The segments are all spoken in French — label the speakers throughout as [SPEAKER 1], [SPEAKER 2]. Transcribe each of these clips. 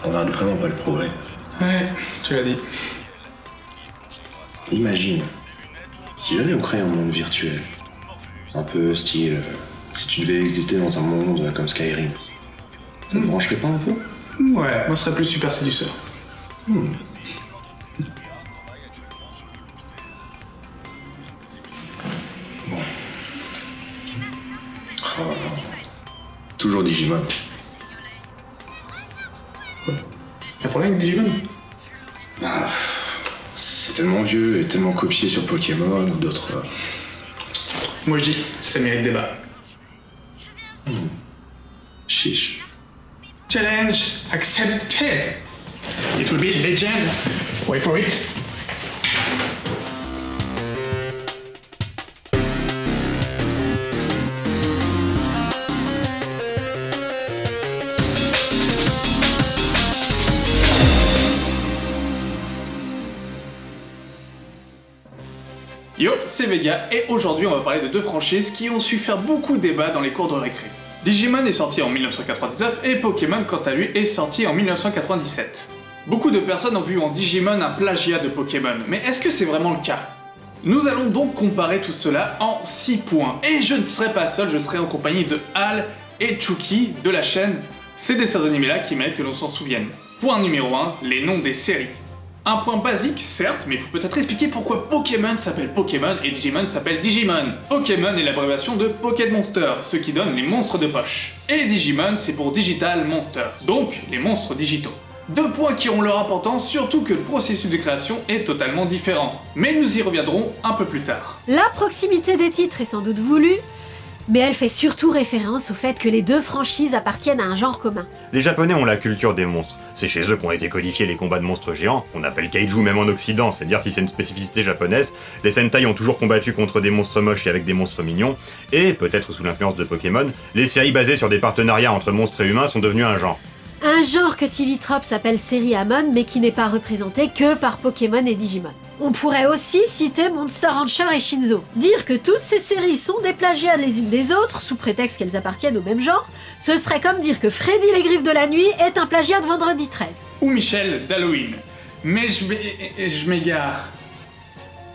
[SPEAKER 1] On n'arrête vraiment pas le progrès.
[SPEAKER 2] Ouais, tu l'as dit.
[SPEAKER 1] Imagine, si jamais on crée un monde virtuel, un peu style, si tu devais exister dans un monde comme Skyrim, ça te brancherait pas un peu?
[SPEAKER 2] Ouais, moi je serais plus super séduceur.
[SPEAKER 1] Bon. Oh, toujours Digimon.
[SPEAKER 2] Y'a problème avec Digimon?
[SPEAKER 1] Ah, c'est tellement vieux et tellement copié sur Pokémon ou d'autres.
[SPEAKER 2] Moi je dis, ça mérite débat.
[SPEAKER 1] Chiche.
[SPEAKER 2] Challenge accepted. It will be legend. Wait for it. Yo, c'est Vega et aujourd'hui on va parler de deux franchises qui ont su faire beaucoup de débats dans les cours de récré. Digimon est sorti en 1999 et Pokémon quant à lui est sorti en 1997. Beaucoup de personnes ont vu en Digimon un plagiat de Pokémon, mais est-ce que c'est vraiment le cas? Nous allons donc comparer tout cela en 6 points, et je ne serai pas seul, je serai en compagnie de Al et Chucky de la chaîne ces dessins animés là qui méritent que l'on s'en souvienne. Point numéro 1, les noms des séries. Un point basique, certes, mais il faut peut-être expliquer pourquoi Pokémon s'appelle Pokémon et Digimon s'appelle Digimon. Pokémon est l'abréviation de Pocket Monster, ce qui donne les monstres de poche. Et Digimon, c'est pour Digital Monster, donc les monstres digitaux. Deux points qui ont leur importance, surtout que le processus de création est totalement différent. Mais nous y reviendrons un peu plus tard.
[SPEAKER 3] La proximité des titres est sans doute voulue, mais elle fait surtout référence au fait que les deux franchises appartiennent à un genre commun.
[SPEAKER 4] Les Japonais ont la culture des monstres. C'est chez eux qu'ont été codifiés les combats de monstres géants, qu'on appelle kaiju même en Occident, c'est-à-dire si c'est une spécificité japonaise. Les Sentai ont toujours combattu contre des monstres moches et avec des monstres mignons, et, peut-être sous l'influence de Pokémon, les séries basées sur des partenariats entre monstres et humains sont devenues un genre.
[SPEAKER 3] Un genre que TV Trop s'appelle Série Amon, mais qui n'est pas représenté que par Pokémon et Digimon. On pourrait aussi citer Monster Rancher et Shinzo. Dire que toutes ces séries sont des plagiats les unes des autres, sous prétexte qu'elles appartiennent au même genre, ce serait comme dire que Freddy les Griffes de la Nuit est un plagiat de Vendredi 13.
[SPEAKER 2] Ou Michel d'Halloween. Mais je m'égare.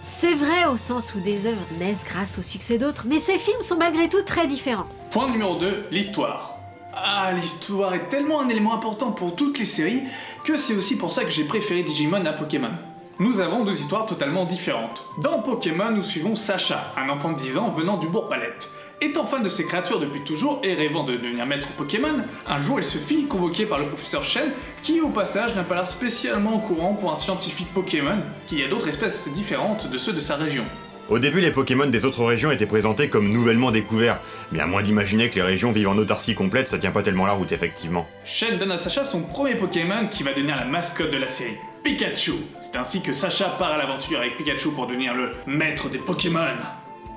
[SPEAKER 3] C'est vrai au sens où des œuvres naissent grâce au succès d'autres, mais ces films sont malgré tout très différents.
[SPEAKER 2] Point numéro 2, l'histoire. Ah, l'histoire est tellement un élément important pour toutes les séries que c'est aussi pour ça que j'ai préféré Digimon à Pokémon. Nous avons deux histoires totalement différentes. Dans Pokémon, nous suivons Sacha, un enfant de 10 ans venant du Bourg-Palette. Étant fan de ces créatures depuis toujours et rêvant de devenir maître Pokémon, un jour il se fit convoquer par le professeur Shen, qui au passage n'a pas l'air spécialement au courant pour un scientifique Pokémon, qu'il y a d'autres espèces différentes de ceux de sa région.
[SPEAKER 4] Au début, les Pokémon des autres régions étaient présentés comme nouvellement découverts, mais à moins d'imaginer que les régions vivent en autarcie complète, ça tient pas tellement la route effectivement.
[SPEAKER 2] Shen donne à Sacha son premier Pokémon qui va devenir la mascotte de la série, Pikachu. C'est ainsi que Sacha part à l'aventure avec Pikachu pour devenir le maître des Pokémon.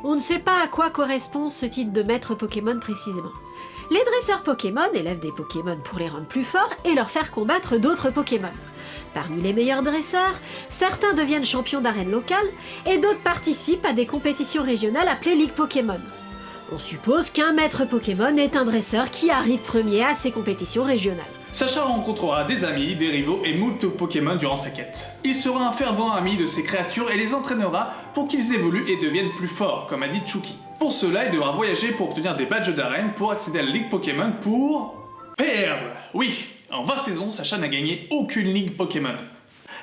[SPEAKER 3] On ne sait pas à quoi correspond ce titre de maître Pokémon précisément. Les dresseurs Pokémon élèvent des Pokémon pour les rendre plus forts et leur faire combattre d'autres Pokémon. Parmi les meilleurs dresseurs, certains deviennent champions d'arène locale et d'autres participent à des compétitions régionales appelées Ligue Pokémon. On suppose qu'un maître Pokémon est un dresseur qui arrive premier à ces compétitions régionales.
[SPEAKER 2] Sacha rencontrera des amis, des rivaux et moult Pokémon durant sa quête. Il sera un fervent ami de ces créatures et les entraînera pour qu'ils évoluent et deviennent plus forts, comme a dit Chucky. Pour cela, il devra voyager pour obtenir des badges d'arène pour accéder à la Ligue Pokémon pour... perdre. Oui, en 20 saisons, Sacha n'a gagné aucune Ligue Pokémon.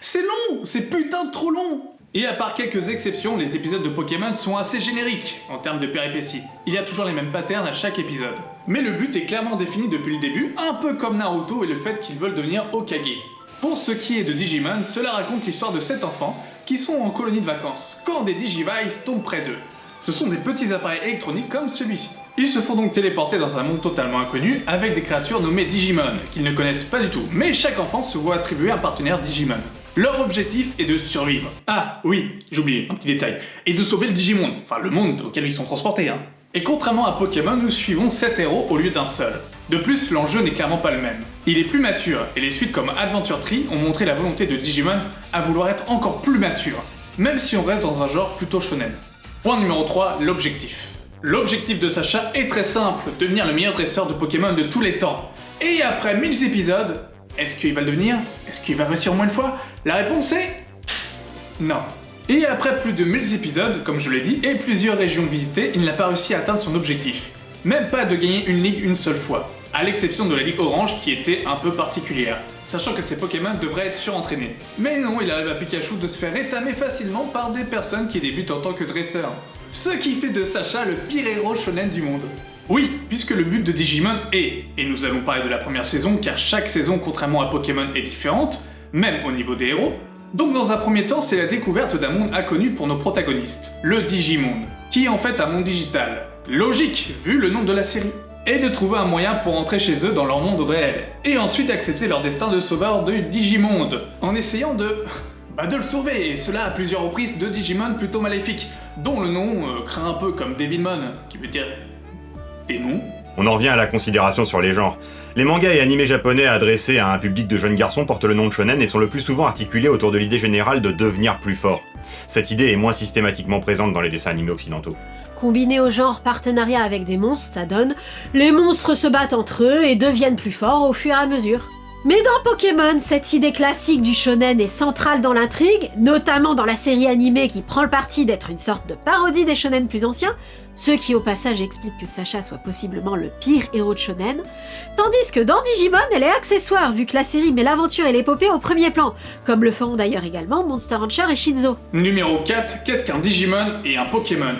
[SPEAKER 2] C'est long, c'est putain de trop long. Et à part quelques exceptions, les épisodes de Pokémon sont assez génériques en termes de péripéties. Il y a toujours les mêmes patterns à chaque épisode. Mais le but est clairement défini depuis le début, un peu comme Naruto et le fait qu'ils veulent devenir Hokage. Pour ce qui est de Digimon, cela raconte l'histoire de 7 enfants qui sont en colonie de vacances, quand des Digivice tombent près d'eux. Ce sont des petits appareils électroniques comme celui-ci. Ils se font donc téléporter dans un monde totalement inconnu avec des créatures nommées Digimon, qu'ils ne connaissent pas du tout, mais chaque enfant se voit attribuer un partenaire Digimon. Leur objectif est de survivre. Ah oui, j'ai oublié un petit détail. Et de sauver le Digimonde, enfin le monde auquel ils sont transportés. Et contrairement à Pokémon, nous suivons 7 héros au lieu d'un seul. De plus, l'enjeu n'est clairement pas le même. Il est plus mature, et les suites comme Adventure Tree ont montré la volonté de Digimon à vouloir être encore plus mature, même si on reste dans un genre plutôt shonen. Point numéro 3, l'objectif. L'objectif de Sacha est très simple, devenir le meilleur dresseur de Pokémon de tous les temps. Et après 1000 épisodes, Est-ce qu'il va le devenir? Est-ce qu'il va réussir au moins une fois? La réponse est... non. Et après plus de 1000 épisodes, comme je l'ai dit, et plusieurs régions visitées, il n'a pas réussi à atteindre son objectif. Même pas de gagner une ligue une seule fois, à l'exception de la ligue orange qui était un peu particulière, sachant que ses Pokémon devraient être surentraînés. Mais non, il arrive à Pikachu de se faire étamer facilement par des personnes qui débutent en tant que dresseurs. Ce qui fait de Sacha le pire héros shonen du monde. Oui, puisque le but de Digimon est, et nous allons parler de la première saison car chaque saison contrairement à Pokémon est différente, même au niveau des héros, donc dans un premier temps c'est la découverte d'un monde inconnu pour nos protagonistes, le Digimonde, qui est en fait un monde digital. Logique, vu le nom de la série. Et de trouver un moyen pour entrer chez eux dans leur monde réel, et ensuite accepter leur destin de sauveur du Digimonde, en essayant de le sauver, et cela à plusieurs reprises de Digimon plutôt maléfiques, dont le nom craint un peu comme Devilmon, qui veut dire démon.
[SPEAKER 4] On en revient à la considération sur les genres. Les mangas et animés japonais adressés à un public de jeunes garçons portent le nom de shonen et sont le plus souvent articulés autour de l'idée générale de devenir plus fort. Cette idée est moins systématiquement présente dans les dessins animés occidentaux.
[SPEAKER 3] Combiné au genre partenariat avec des monstres, ça donne les monstres se battent entre eux et deviennent plus forts au fur et à mesure. Mais dans Pokémon, cette idée classique du shonen est centrale dans l'intrigue, notamment dans la série animée qui prend le parti d'être une sorte de parodie des shonen plus anciens, ce qui au passage explique que Sacha soit possiblement le pire héros de shonen, tandis que dans Digimon, elle est accessoire vu que la série met l'aventure et l'épopée au premier plan, comme le feront d'ailleurs également Monster Rancher et Shinzo.
[SPEAKER 2] Numéro 4, qu'est-ce qu'un Digimon et un Pokémon?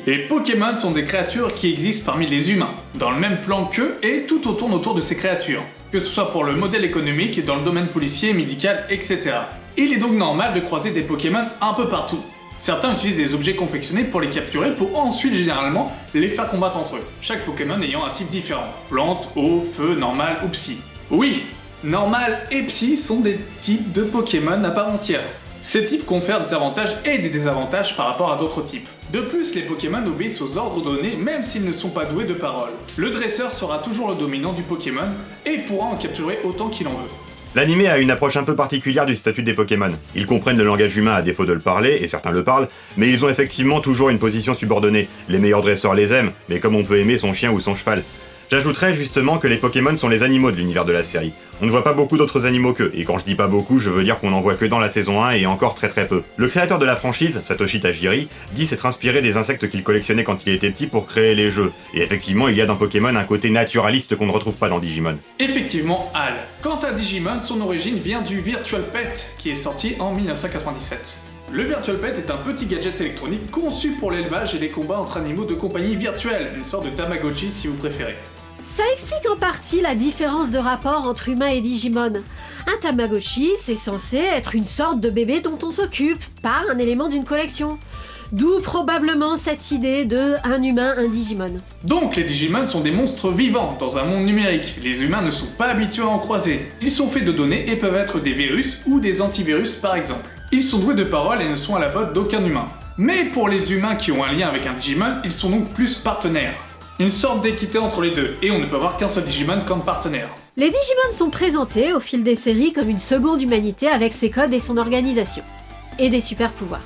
[SPEAKER 2] Les Pokémon sont des créatures qui existent parmi les humains, dans le même plan qu'eux et tout tourne autour de ces créatures, que ce soit pour le modèle économique, dans le domaine policier, médical, etc. Il est donc normal de croiser des Pokémon un peu partout. Certains utilisent des objets confectionnés pour les capturer pour ensuite généralement les faire combattre entre eux, chaque Pokémon ayant un type différent, plante, eau, feu, normal ou psy. Oui, normal et psy sont des types de Pokémon à part entière. Ces types confèrent des avantages et des désavantages par rapport à d'autres types. De plus, les Pokémon obéissent aux ordres donnés même s'ils ne sont pas doués de parole. Le dresseur sera toujours le dominant du Pokémon et pourra en capturer autant qu'il en veut.
[SPEAKER 4] L'anime a une approche un peu particulière du statut des Pokémon. Ils comprennent le langage humain à défaut de le parler, et certains le parlent, mais ils ont effectivement toujours une position subordonnée. Les meilleurs dresseurs les aiment, mais comme on peut aimer son chien ou son cheval. J'ajouterais justement que les Pokémon sont les animaux de l'univers de la série. On ne voit pas beaucoup d'autres animaux qu'eux, et quand je dis pas beaucoup, je veux dire qu'on en voit que dans la saison 1 et encore très peu. Le créateur de la franchise, Satoshi Tajiri, dit s'être inspiré des insectes qu'il collectionnait quand il était petit pour créer les jeux. Et effectivement, il y a dans Pokémon un côté naturaliste qu'on ne retrouve pas dans Digimon.
[SPEAKER 2] Effectivement, Al. Quant à Digimon, son origine vient du Virtual Pet, qui est sorti en 1997. Le Virtual Pet est un petit gadget électronique conçu pour l'élevage et les combats entre animaux de compagnie virtuels, une sorte de Tamagotchi si vous préférez.
[SPEAKER 3] Ça explique en partie la différence de rapport entre humains et Digimon. Un Tamagotchi, c'est censé être une sorte de bébé dont on s'occupe, pas un élément d'une collection. D'où probablement cette idée de un humain, un Digimon.
[SPEAKER 2] Donc les Digimon sont des monstres vivants dans un monde numérique. Les humains ne sont pas habitués à en croiser. Ils sont faits de données et peuvent être des virus ou des antivirus par exemple. Ils sont doués de parole et ne sont à la pote d'aucun humain. Mais pour les humains qui ont un lien avec un Digimon, ils sont donc plus partenaires. Une sorte d'équité entre les deux, et on ne peut avoir qu'un seul Digimon comme partenaire.
[SPEAKER 3] Les Digimon sont présentés au fil des séries comme une seconde humanité avec ses codes et son organisation. Et des super pouvoirs.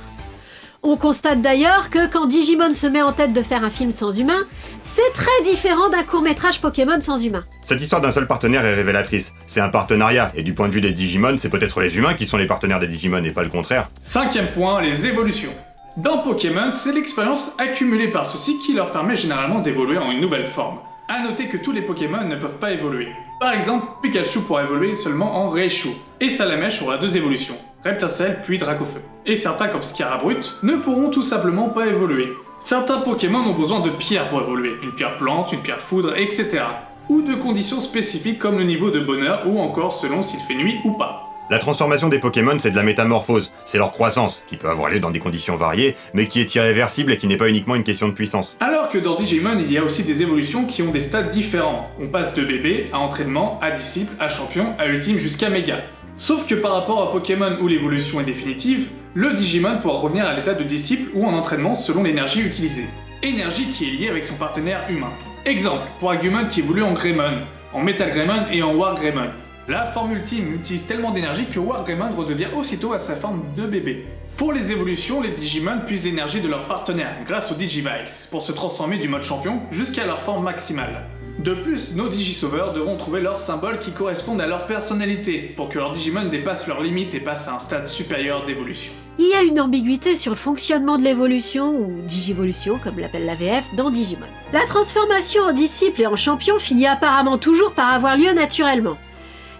[SPEAKER 3] On constate d'ailleurs que quand Digimon se met en tête de faire un film sans humains, c'est très différent d'un court-métrage Pokémon sans humains.
[SPEAKER 4] Cette histoire d'un seul partenaire est révélatrice. C'est un partenariat, et du point de vue des Digimon, c'est peut-être les humains qui sont les partenaires des Digimon et pas le contraire.
[SPEAKER 2] 5e point, les évolutions. Dans Pokémon, c'est l'expérience accumulée par ceux-ci qui leur permet généralement d'évoluer en une nouvelle forme. A noter que tous les Pokémon ne peuvent pas évoluer. Par exemple, Pikachu pourra évoluer seulement en Raichu, et Salamèche aura 2 évolutions, Reptacell puis Dracofeu. Et certains comme Scarabrute ne pourront tout simplement pas évoluer. Certains Pokémon ont besoin de pierres pour évoluer, une pierre plante, une pierre foudre, etc. Ou de conditions spécifiques comme le niveau de bonheur ou encore selon s'il fait nuit ou pas.
[SPEAKER 4] La transformation des Pokémon, c'est de la métamorphose, c'est leur croissance, qui peut avoir lieu dans des conditions variées, mais qui est irréversible et qui n'est pas uniquement une question de puissance.
[SPEAKER 2] Alors que dans Digimon, il y a aussi des évolutions qui ont des stades différents. On passe de bébé à entraînement, à disciple, à champion, à ultime jusqu'à méga. Sauf que par rapport à Pokémon où l'évolution est définitive, le Digimon pourra revenir à l'état de disciple ou en entraînement selon l'énergie utilisée. Énergie qui est liée avec son partenaire humain. Exemple, pour Agumon qui évolue en Greymon, en Metal Greymon et en War Greymon. La forme ultime utilise tellement d'énergie que War Greymon redevient aussitôt à sa forme de bébé. Pour les évolutions, les Digimon puisent l'énergie de leur partenaire grâce au Digivice pour se transformer du mode champion jusqu'à leur forme maximale. De plus, nos Digisauveurs devront trouver leurs symboles qui correspondent à leur personnalité, pour que leurs Digimon dépassent leurs limites et passent à un stade supérieur d'évolution.
[SPEAKER 3] Il y a une ambiguïté sur le fonctionnement de l'évolution, ou digivolution comme l'appelle la VF, dans Digimon. La transformation en disciple et en champion finit apparemment toujours par avoir lieu naturellement.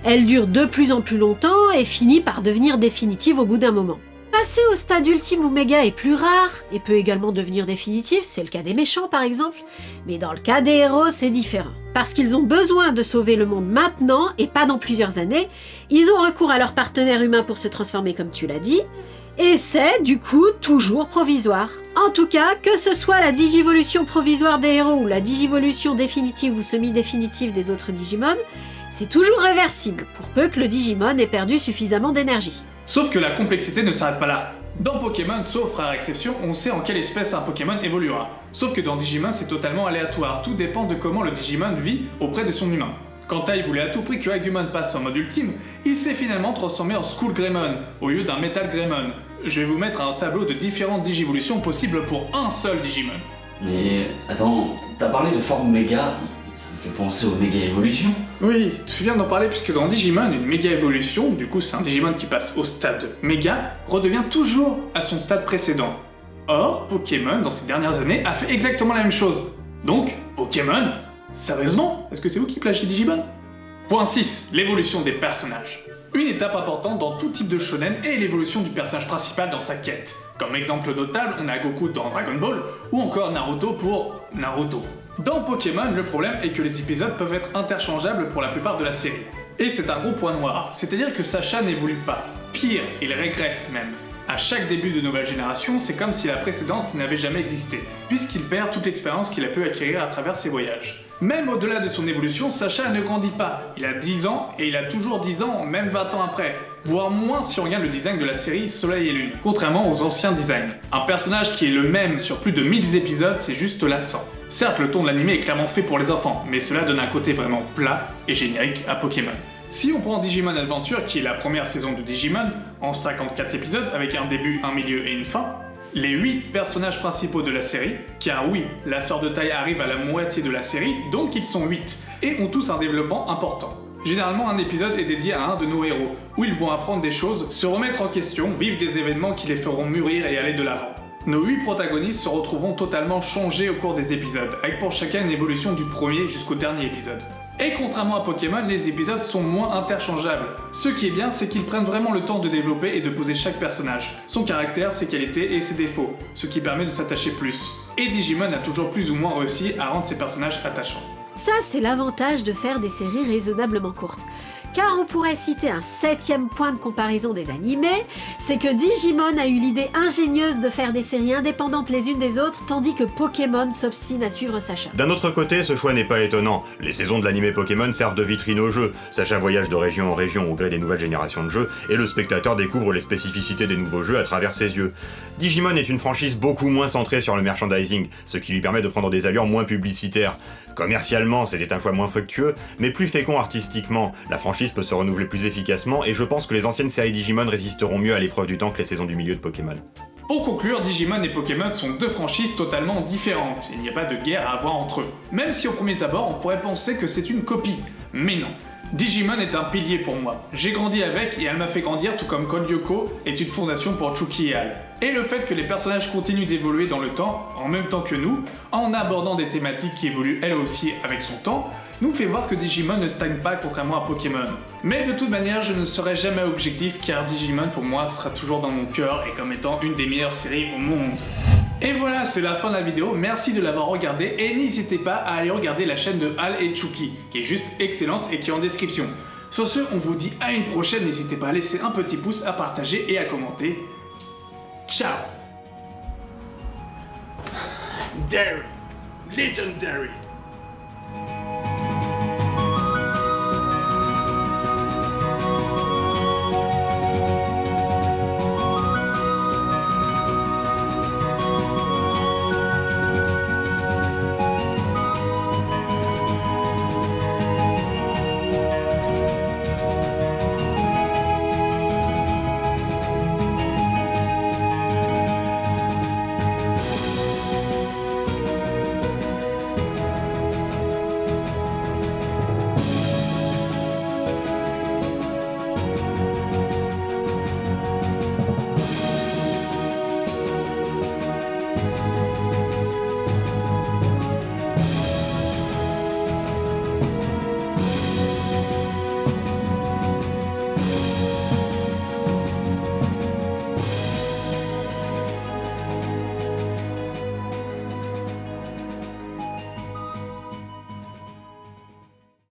[SPEAKER 3] Elle dure de plus en plus longtemps et finit par devenir définitive au bout d'un moment. Passer au stade ultime ou méga est plus rare, et peut également devenir définitif, c'est le cas des méchants par exemple, mais dans le cas des héros c'est différent. Parce qu'ils ont besoin de sauver le monde maintenant, et pas dans plusieurs années, ils ont recours à leur partenaire humain pour se transformer comme tu l'as dit, et c'est, du coup, toujours provisoire. En tout cas, que ce soit la digivolution provisoire des héros ou la digivolution définitive ou semi-définitive des autres Digimon, c'est toujours réversible, pour peu que le Digimon ait perdu suffisamment d'énergie.
[SPEAKER 2] Sauf que la complexité ne s'arrête pas là. Dans Pokémon, sauf rare exception, on sait en quelle espèce un Pokémon évoluera. Sauf que dans Digimon, c'est totalement aléatoire, tout dépend de comment le Digimon vit auprès de son humain. Quand Tai voulait à tout prix que Agumon passe en mode ultime, il s'est finalement transformé en Skull Greymon, au lieu d'un Metal Greymon. Je vais vous mettre un tableau de différentes digivolutions possibles pour un seul Digimon.
[SPEAKER 5] Mais attends, t'as parlé de forme méga, ça me fait penser aux méga évolutions.
[SPEAKER 2] Oui, tu viens d'en parler puisque dans Digimon, une méga évolution, du coup c'est un Digimon qui passe au stade méga, redevient toujours à son stade précédent. Or, Pokémon, dans ces dernières années, a fait exactement la même chose. Donc, Pokémon, sérieusement, est-ce que c'est vous qui plagiez Digimon ? Point 6, l'évolution des personnages. Une étape importante dans tout type de shonen est l'évolution du personnage principal dans sa quête. Comme exemple notable, on a Goku dans Dragon Ball, ou encore Naruto pour Naruto. Dans Pokémon, le problème est que les épisodes peuvent être interchangeables pour la plupart de la série. Et c'est un gros point noir, c'est-à-dire que Sacha n'évolue pas. Pire, il régresse même. À chaque début de nouvelle génération, c'est comme si la précédente n'avait jamais existé, puisqu'il perd toute l'expérience qu'il a pu acquérir à travers ses voyages. Même au-delà de son évolution, Sacha ne grandit pas. Il a 10 ans, et il a toujours 10 ans, même 20 ans après. Voire moins si on regarde le design de la série Soleil et Lune, contrairement aux anciens designs. Un personnage qui est le même sur plus de 1000 épisodes, c'est juste lassant. Certes, le ton de l'anime est clairement fait pour les enfants, mais cela donne un côté vraiment plat et générique à Pokémon. Si on prend Digimon Adventure, qui est la première saison de Digimon, en 54 épisodes, avec un début, un milieu et une fin, les 8 personnages principaux de la série, car oui, la sœur de Tai arrive à la moitié de la série, donc ils sont 8, et ont tous un développement important. Généralement, un épisode est dédié à un de nos héros, où ils vont apprendre des choses, se remettre en question, vivre des événements qui les feront mûrir et aller de l'avant. Nos 8 protagonistes se retrouveront totalement changés au cours des épisodes, avec pour chacun une évolution du premier jusqu'au dernier épisode. Et contrairement à Pokémon, les épisodes sont moins interchangeables. Ce qui est bien, c'est qu'ils prennent vraiment le temps de développer et de poser chaque personnage, son caractère, ses qualités et ses défauts, ce qui permet de s'attacher plus. Et Digimon a toujours plus ou moins réussi à rendre ses personnages attachants.
[SPEAKER 3] Ça, c'est l'avantage de faire des séries raisonnablement courtes. Car on pourrait citer un 7e point de comparaison des animés, c'est que Digimon a eu l'idée ingénieuse de faire des séries indépendantes les unes des autres, tandis que Pokémon s'obstine à suivre Sacha.
[SPEAKER 4] D'un autre côté, ce choix n'est pas étonnant. Les saisons de l'animé Pokémon servent de vitrine au jeu. Sacha voyage de région en région au gré des nouvelles générations de jeux, et le spectateur découvre les spécificités des nouveaux jeux à travers ses yeux. Digimon est une franchise beaucoup moins centrée sur le merchandising, ce qui lui permet de prendre des allures moins publicitaires. Commercialement, c'était un choix moins fructueux, mais plus fécond artistiquement. La franchise peut se renouveler plus efficacement, et je pense que les anciennes séries Digimon résisteront mieux à l'épreuve du temps que les saisons du milieu de Pokémon.
[SPEAKER 2] Pour conclure, Digimon et Pokémon sont deux franchises totalement différentes, il n'y a pas de guerre à avoir entre eux. Même si au premier abord on pourrait penser que c'est une copie, mais non. Digimon est un pilier pour moi. J'ai grandi avec et elle m'a fait grandir tout comme Code Lyoko est une fondation pour Chucky et Al. Et le fait que les personnages continuent d'évoluer dans le temps, en même temps que nous, en abordant des thématiques qui évoluent elles aussi avec son temps, nous fait voir que Digimon ne stagne pas contrairement à Pokémon. Mais de toute manière, je ne serai jamais objectif car Digimon pour moi sera toujours dans mon cœur et comme étant une des meilleures séries au monde. Et voilà, c'est la fin de la vidéo, merci de l'avoir regardé et n'hésitez pas à aller regarder la chaîne de Al et Chucky, qui est juste excellente et qui est en description. Sur ce, on vous dit à une prochaine, n'hésitez pas à laisser un petit pouce, à partager et à commenter. Ciao. Legendary.